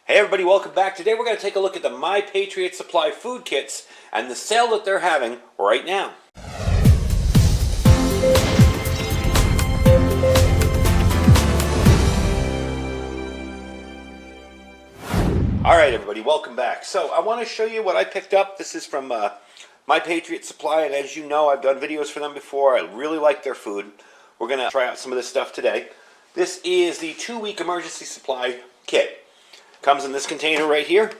Hey everybody, welcome back. Today we're going to take a look at the My Patriot Supply food kits and the sale that they're having right now. Alright everybody, welcome back. So I want to show you what I picked up. This is from My Patriot Supply, and as you know, I've done videos for them before. I really like their food. We're going to try out some of this stuff today. This is the 2-week emergency supply kit. Comes in this container right here.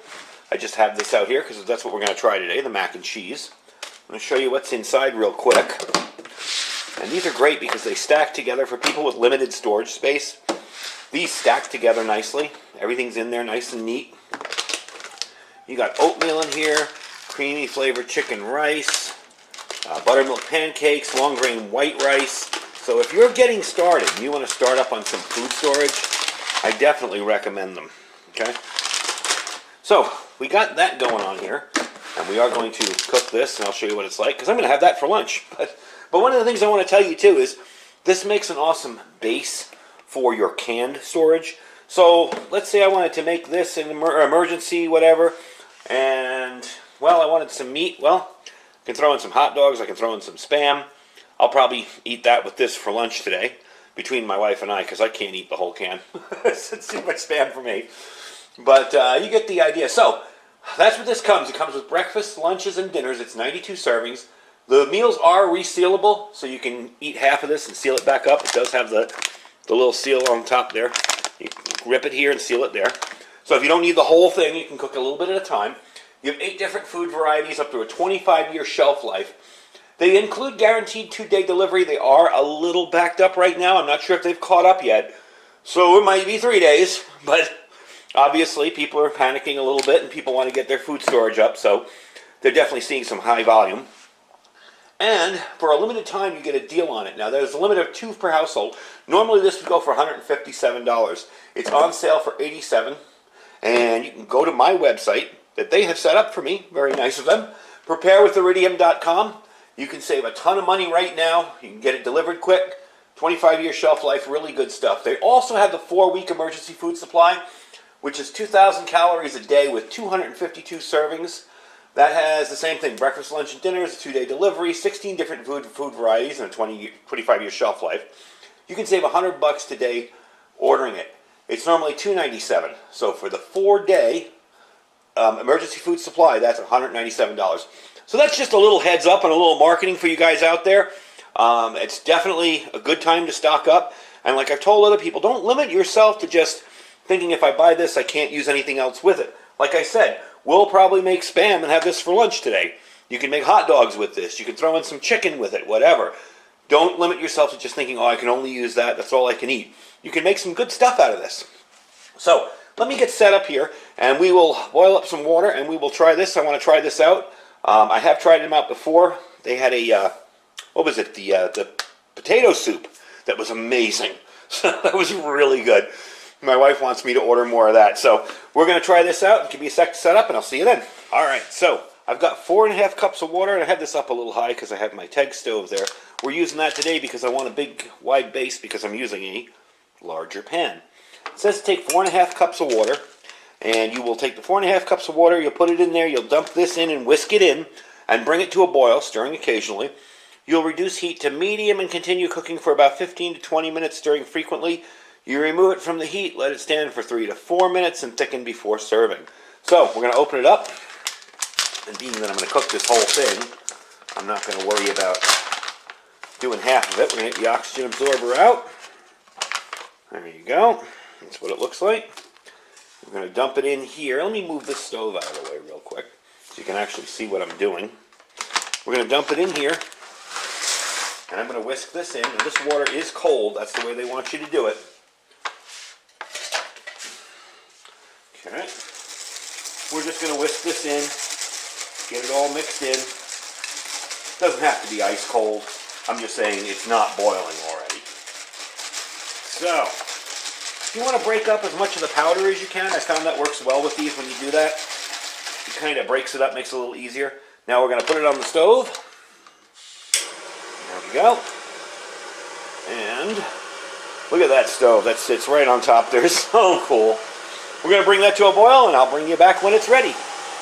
I just have this out here because that's what we're going to try today, the mac and cheese. I'm going to show you what's inside real quick. And these are great because they stack together for people with limited storage space. These stack together nicely. Everything's in there nice and neat. You got oatmeal in here, creamy flavored chicken rice, buttermilk pancakes, long grain white rice. So if you're getting started and you want to start up on some food storage, I definitely recommend them. Okay, so we got that going on here, and we are going to cook this, and I'll show you what it's like, because I'm going to have that for lunch. But one of the things I want to tell you too is this makes an awesome base for your canned storage. So let's say I wanted to make this an emergency, whatever, and well, I wanted some meat. Well, I can throw in some hot dogs, I can throw in some Spam. I'll probably eat that with this for lunch today, between my wife and I, because I can't eat the whole can. It's too much Spam for me. But you get the idea. So that's what this comes. It comes with breakfast, lunches, and dinners. It's 92 servings. The meals are resealable, so you can eat half of this and seal it back up. It does have the little seal on top there. You can rip it here and seal it there. So if you don't need the whole thing, you can cook a little bit at a time. You have 8 different food varieties up to a 25-year shelf life. They include guaranteed 2-day delivery. They are a little backed up right now. I'm not sure if they've caught up yet. So it might be 3 days, but obviously people are panicking a little bit and people want to get their food storage up, so they're definitely seeing some high volume. And for a limited time, you get a deal on it. Now, there's a limit of 2 per household. Normally, this would go for $157. It's on sale for $87. And you can go to my website that they have set up for me. Very nice of them. Preparewithiridium.com. You can save a ton of money right now. You can get it delivered quick. 25-year shelf life, really good stuff. They also have the 4-week emergency food supply, which is 2,000 calories a day with 252 servings. That has the same thing, breakfast, lunch, and dinners, 2-day delivery, 16 different food varieties, and a 25-year shelf life. You can save $100 today ordering it. It's normally $297. So for the 4-day emergency food supply, that's $197. So that's just a little heads up and a little marketing for you guys out there. It's definitely a good time to stock up. And like I've told other people, don't limit yourself to just thinking if I buy this, I can't use anything else with it. Like I said, we'll probably make Spam and have this for lunch today. You can make hot dogs with this. You can throw in some chicken with it, whatever. Don't limit yourself to just thinking, oh, I can only use that. That's all I can eat. You can make some good stuff out of this. So let me get set up here, and we will boil up some water, and we will try this. I want to try this out. I have tried them out before. They had a, what was it, the potato soup that was amazing. That was really good. My wife wants me to order more of that. So we're going to try this out. Give me a sec to set up, and I'll see you then. All right, so I've got 4.5 cups of water, and I had this up a little high because I have my TEG stove there. We're using that today because I want a big, wide base because I'm using a larger pan. It says to take 4.5 cups of water. And you will take the 4.5 cups of water, you'll put it in there, you'll dump this in and whisk it in, and bring it to a boil, stirring occasionally. You'll reduce heat to medium and continue cooking for about 15 to 20 minutes, stirring frequently. You remove it from the heat, let it stand for 3 to 4 minutes, and thicken before serving. So, we're going to open it up, and being that I'm going to cook this whole thing, I'm not going to worry about doing half of it. We're going to get the oxygen absorber out. There you go. That's what it looks like. We're going to dump it in here. Let me move this stove out of the way real quick so you can actually see what I'm doing. We're going to dump it in here, and I'm going to whisk this in. Now, this water is cold. That's the way they want you to do it. Okay. We're just going to whisk this in, get it all mixed in. It doesn't have to be ice cold. I'm just saying it's not boiling already. So, if you want to break up as much of the powder as you can, I found that works well with these when you do that. It kind of breaks it up, makes it a little easier. Now we're going to put it on the stove. There we go. And look at that stove. That sits right on top there. It's so cool. We're going to bring that to a boil, and I'll bring you back when it's ready.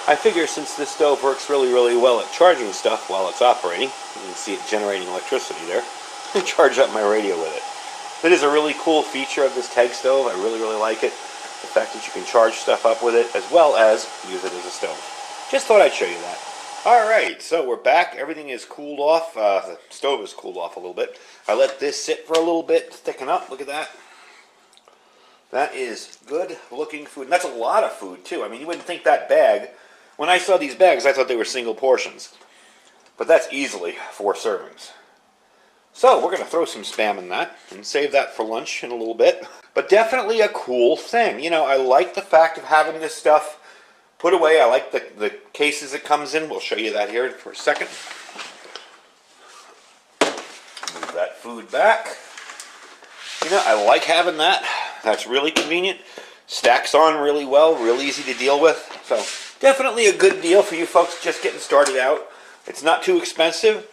I figure since this stove works really, really well at charging stuff while it's operating, you can see it generating electricity there, and charge up my radio with it. That is a really cool feature of this TEG stove. I really, really like it. The fact that you can charge stuff up with it as well as use it as a stove. Just thought I'd show you that. Alright, so we're back. Everything is cooled off. The stove is cooled off a little bit. I let this sit for a little bit, thicken up. Look at that. That is good looking food. And that's a lot of food too. I mean, you wouldn't think that bag. When I saw these bags, I thought they were single portions. But that's easily 4 servings. So we're going to throw some Spam in that and save that for lunch in a little bit. But definitely a cool thing. You know, I like the fact of having this stuff put away. I like the cases it comes in. We'll show you that here for a second. Move that food back. You know, I like having that. That's really convenient. Stacks on really well, real easy to deal with. So definitely a good deal for you folks just getting started out. It's not too expensive.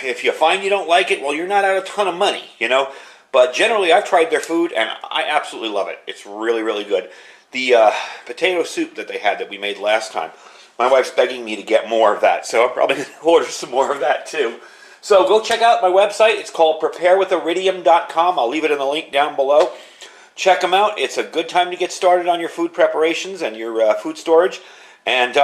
If you find you don't like it, well, you're not out a ton of money, you know. But generally, I've tried their food, and I absolutely love it. It's really, really good. The potato soup that they had that we made last time, my wife's begging me to get more of that, so I'm probably going to order some more of that too. So go check out my website. It's called preparewithiridium.com. I'll leave it in the link down below. Check them out. It's a good time to get started on your food preparations and your food storage. And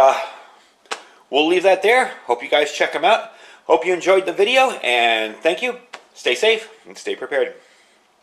we'll leave that there. Hope you guys check them out. Hope you enjoyed the video, and thank you. Stay safe and stay prepared.